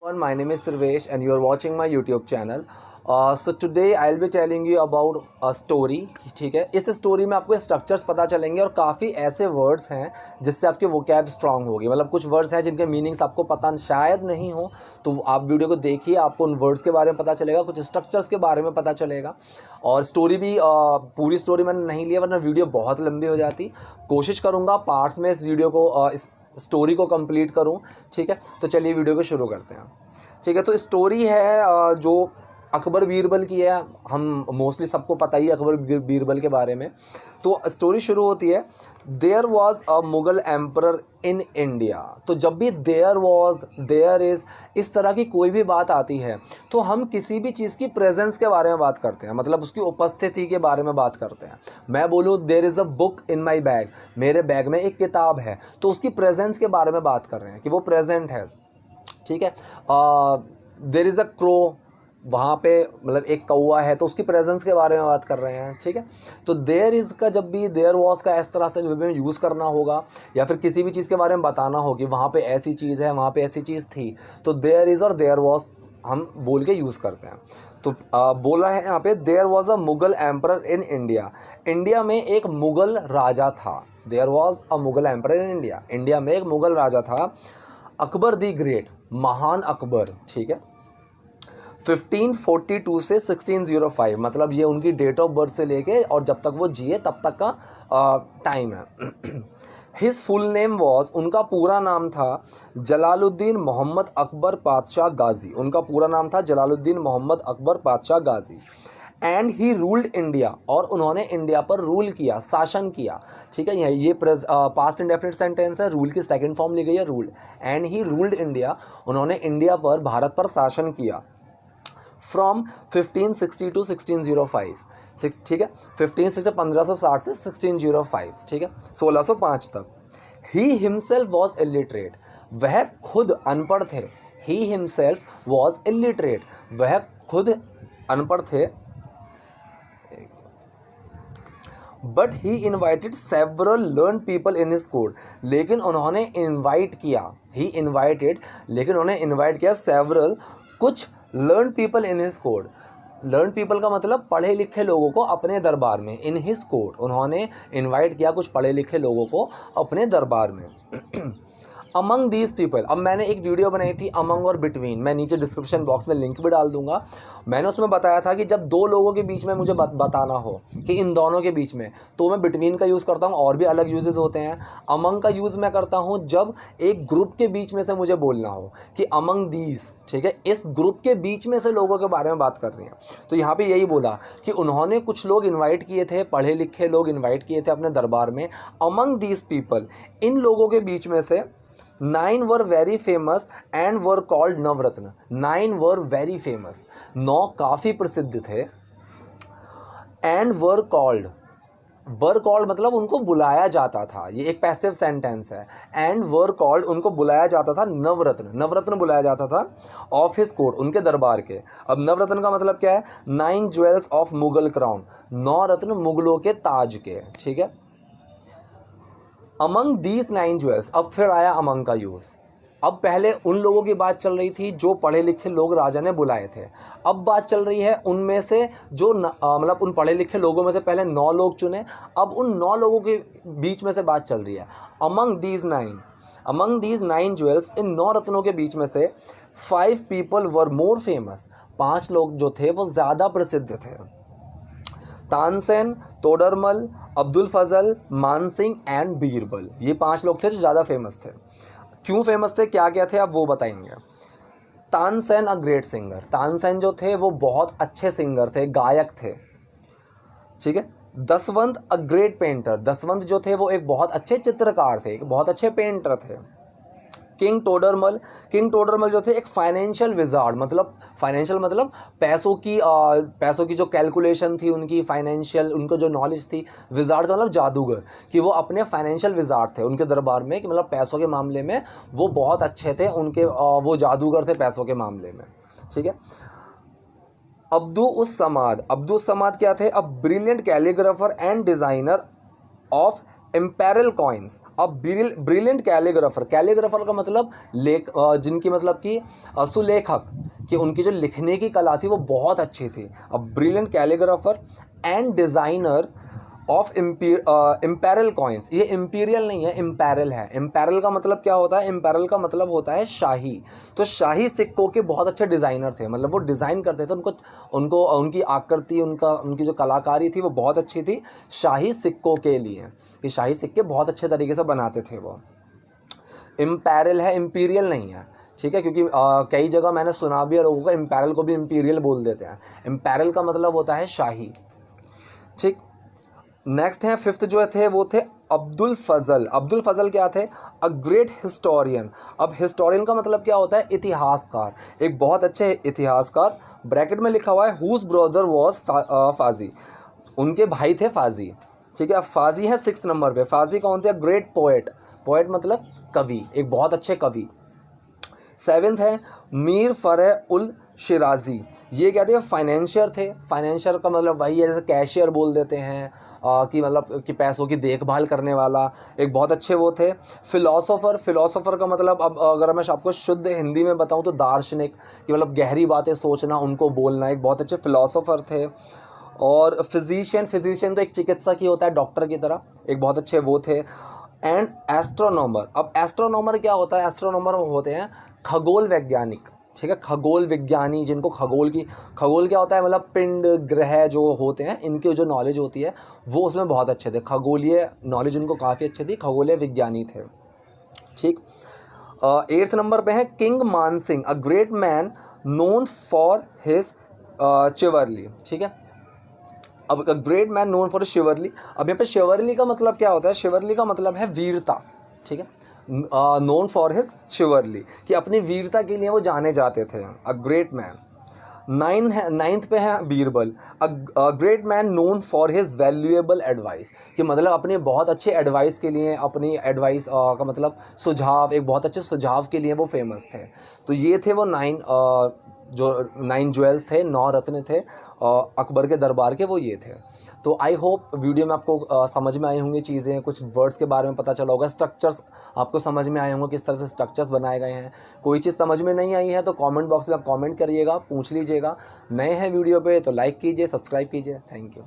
My name is Sirvesh and you are watching my YouTube channel. So today I'll be telling you about a story. ठीक है, इस story में आपको structures पता चलेंगे और काफ़ी ऐसे वर्ड्स हैं जिससे आपकी वोकैब स्ट्रांग होगी। मतलब कुछ वर्ड्स हैं जिनके मीनिंग्स आपको पता शायद नहीं हो, तो आप वीडियो को देखिए, आपको उन वर्ड्स के बारे में पता चलेगा, कुछ स्ट्रक्चर्स के बारे में पता चलेगा। और स्टोरी भी पूरी स्टोरी मैंने नहीं लिया वरना वीडियो बहुत लंबी हो जाती। कोशिश करूँगा पार्ट्स में इस वीडियो को इस स्टोरी को कंप्लीट करूं। ठीक है, तो चलिए वीडियो को शुरू करते हैं। ठीक है, तो स्टोरी है जो अकबर बीरबल की है। हम मोस्टली सबको पता ही है अकबर बीरबल के बारे में। तो स्टोरी शुरू होती है, there was a Mughal emperor in India. तो जब भी देयर वॉज, देयर इज़, इस तरह की कोई भी बात आती है तो हम किसी भी चीज़ की प्रेजेंस के बारे में बात करते हैं, मतलब उसकी उपस्थिति के बारे में बात करते हैं। मैं बोलूँ there is a book in my bag, मेरे बैग में एक किताब है, तो उसकी प्रेजेंस के बारे में बात कर रहे हैं कि वो प्रेजेंट है। ठीक है, देयर इज़ अ क्रो, वहाँ पे मतलब एक कौवा है, तो उसकी प्रेजेंस के बारे में बात कर रहे हैं। ठीक है, तो देयर इज़ का जब भी देयर वॉज का इस तरह से जब भी यूज़ करना होगा या फिर किसी भी चीज़ के बारे में बताना हो कि वहाँ पे ऐसी चीज़ है, वहाँ पे ऐसी चीज़ थी, तो देयर इज़ और देयर वॉज हम बोल के यूज़ करते हैं। तो बोला है यहाँ पे, there was a Mughal emperor in India. India में एक मुगल राजा था। There was a Mughal emperor in India, India में एक मुगल राजा था, अकबर दी ग्रेट, महान अकबर। ठीक है, 1542 से 1605, मतलब ये उनकी डेट ऑफ बर्थ से लेके और जब तक वो जिए तब तक का टाइम है। हिज फुल नेम वॉज, उनका पूरा नाम था जलालुद्दीन मोहम्मद अकबर पातशाह गाजी। उनका पूरा नाम था जलालुद्दीन मोहम्मद अकबर पातशाह गाजी। एंड ही रूल्ड इंडिया, और उन्होंने इंडिया पर रूल किया, शासन किया। ठीक है, ये पास्ट इंडेफिनिट सेंटेंस है, रूल की सेकंड फॉर्म ली गई है ruled. And he ruled India, उन्होंने इंडिया पर, भारत पर शासन किया। From 1560 to 1605। ठीक है, 1560 से 1605। ठीक है, 1605 तक। ही हिमसेल्फ वॉज इलिटरेट, वह खुद अनपढ़ थे। ही हिमसेल्फ वॉज इलिटरेट, वह खुद अनपढ़ थे। But he invited several learn people in his court, लेकिन उन्होंने इन्वाइट किया, ही इन्वाइटेड, लेकिन उन्होंने इन्वाइट किया सेवरल, कुछ learn people in his court. Learn people का मतलब पढ़े लिखे लोगों को अपने दरबार में। इन हिज कोर्ट, उन्होंने इन्वाइट किया कुछ पढ़े लिखे लोगों को अपने दरबार में। अमंग दीज पीपल, अब मैंने एक वीडियो बनाई थी अमंग और बिटवीन, मैं नीचे डिस्क्रिप्शन बॉक्स में लिंक भी डाल दूंगा। मैंने उसमें बताया था कि जब दो लोगों के बीच में मुझे बताना हो कि इन दोनों के बीच में, तो मैं बिटवीन का यूज़ करता हूँ। और भी अलग यूजेस होते हैं। अमंग का यूज़ मैं करता हूँ जब एक ग्रुप के बीच में से मुझे बोलना हो कि अमंग दीज, ठीक है, इस ग्रुप के बीच में से लोगों के बारे में बात कर रही हैं। तो यहाँ पे यही बोला कि उन्होंने कुछ लोग इन्वाइट किए थे, पढ़े लिखे लोग इन्वाइट किए थे अपने दरबार में। अमंग दीज पीपल, इन लोगों के बीच में से 9 were very famous and were called Navratna. 9 were very famous, 9 काफ़ी प्रसिद्ध थे। And were called, were called मतलब उनको बुलाया जाता था, ये एक पैसिव सेंटेंस है। एंड वर कॉल्ड, उनको बुलाया जाता था नवरत्न, नवरत्न बुलाया जाता था ऑफ हिज कोर्ट, उनके दरबार के। अब नवरत्न का मतलब क्या है? 9 ज्वेल्स ऑफ मुगल क्राउन, 9 रत्न मुगलों के ताज के। ठीक है, अमंग दीज 9 ज्वेल्स, अब फिर आया अमंग का यूज़। अब पहले उन लोगों की बात चल रही थी जो पढ़े लिखे लोग राजा ने बुलाए थे। अब बात चल रही है उनमें से जो मतलब उन पढ़े लिखे लोगों में से पहले 9 लोग चुने, अब उन 9 लोगों के बीच में से बात चल रही है। अमंग दीज 9 ज्वेल्स, इन 9 रत्नों के बीच में से 5 पीपल वर मोर फेमस, 5 लोग जो थे वो ज़्यादा प्रसिद्ध थे। तानसेन, तोडरमल, अब्दुल फजल, मानसिंह एंड बीरबल, ये 5 लोग थे जो ज़्यादा फेमस थे। क्यों फेमस थे, क्या क्या थे, अब वो बताएंगे। Tansen a great singer, Tansen जो थे वो बहुत अच्छे सिंगर थे, गायक थे। ठीक है, दसवंत अ ग्रेट पेंटर, दसवंत जो थे वो एक बहुत अच्छे चित्रकार थे, एक बहुत अच्छे पेंटर थे। किंग टोडरमल जो थे एक फाइनेंशियल विजार्ड, मतलब फाइनेंशियल मतलब पैसों की जो कैलकुलेशन थी उनकी, फाइनेंशियल उनको जो नॉलेज थी। विजार्ड का मतलब जादूगर, कि वो अपने फाइनेंशियल विजार्ड थे उनके दरबार में, कि मतलब पैसों के मामले में वो बहुत अच्छे थे, उनके वो जादूगर थे पैसों के मामले में। ठीक है, अब्दुल समाद क्या थे? A brilliant calligrapher and designer of imperial coins. अब ब्रिलियंट कैलीग्राफर, कैलीग्राफर का मतलब जिनकी मतलब कि सुलेखक, कि उनकी जो लिखने की कला थी वो बहुत अच्छी थी। अब brilliant calligrapher and designer of imperial coins, ये इम्पीरियल नहीं है, इम्पेरल है। इम्पेरल का मतलब क्या होता है? इम्पेरल का मतलब होता है शाही। तो शाही सिक्कों के बहुत अच्छे डिज़ाइनर थे, मतलब वो डिज़ाइन करते थे, उनको उनको उनकी आकृति, उनकी जो कलाकारी थी वो बहुत अच्छी थी शाही सिक्कों के लिए, कि शाही सिक्के बहुत अच्छे तरीके से बनाते थे वो। इम्पेरल है, इम्पीरियल नहीं है, ठीक है, क्योंकि कई जगह मैंने सुना भी है लोगों को इम्पेरल को भी इम्पीरियल बोल देते हैं। इम्पेरल का मतलब होता है शाही, ठीक। नेक्स्ट है फिफ्थ जो थे वो थे अब्दुल फजल। अब्दुल फजल क्या थे? A great historian. अब हिस्टोरियन का मतलब क्या होता है? इतिहासकार, एक बहुत अच्छे इतिहासकार। ब्रैकेट में लिखा हुआ है हुज ब्रदर वॉज फाजी, उनके भाई थे फाजी, ठीक है। अब फाजी है 6 नंबर पे। फाजी कौन थे? ग्रेट पोएट, पोएट मतलब कवि, एक बहुत अच्छे कवि। 7th है मीर फरह उल शिराजी, ये क्या थे? फाइनेंशियर थे। फाइनेंशियर का मतलब वही है जैसे कैशियर बोल देते हैं, कि मतलब कि पैसों की देखभाल करने वाला, एक बहुत अच्छे वो थे। फिलोसोफर, फिलोसोफर का मतलब अब अगर मैं आपको शुद्ध हिंदी में बताऊं तो दार्शनिक, कि मतलब गहरी बातें सोचना, उनको बोलना, एक बहुत अच्छे फिलोसोफर थे। और फिजिशियन, फिजिशियन तो एक चिकित्सक ही होता है, डॉक्टर की तरह, एक बहुत अच्छे वो थे। एंड एस्ट्रोनॉमर, अब एस्ट्रोनॉमर क्या होता है? एस्ट्रोनॉमर होते हैं खगोल वैज्ञानिक, ठीक है, खगोल विज्ञानी, जिनको खगोल क्या होता है? मतलब पिंड, ग्रह जो होते हैं, इनकी जो नॉलेज होती है वो उसमें बहुत अच्छे थे, खगोलीय नॉलेज उनको काफ़ी अच्छी थी, खगोलीय विज्ञानी थे, ठीक। 8th नंबर पे है king Man Singh, a great man known for his chivalry, ठीक है। अब great man known for chivalry, अब यहाँ पे शिवरली का मतलब क्या होता है? शिवरली का मतलब है वीरता, ठीक है। नोन फॉर हिज शिवरली, कि अपनी वीरता के लिए वो जाने जाते थे, अ ग्रेट मैन। 9th पे है बीरबल, अ great man known for his valuable advice, कि मतलब अपने बहुत अच्छे एडवाइस के लिए, अपनी एडवाइस का मतलब सुझाव, एक बहुत अच्छे सुझाव के लिए वो फेमस थे। तो ये थे वो 9 ज्वेल्स थे, 9 रत्न थे अकबर के दरबार के, वो ये थे। तो आई होप वीडियो में आपको समझ में आई होंगी चीज़ें, कुछ वर्ड्स के बारे में पता चला होगा, स्ट्रक्चर्स आपको समझ में आए होंगे, किस तरह से स्ट्रक्चर्स बनाए गए हैं। कोई चीज़ समझ में नहीं आई है तो कमेंट बॉक्स में आप कमेंट करिएगा, पूछ लीजिएगा। नए हैं वीडियो पे तो लाइक कीजिए, सब्सक्राइब कीजिए। Thank you.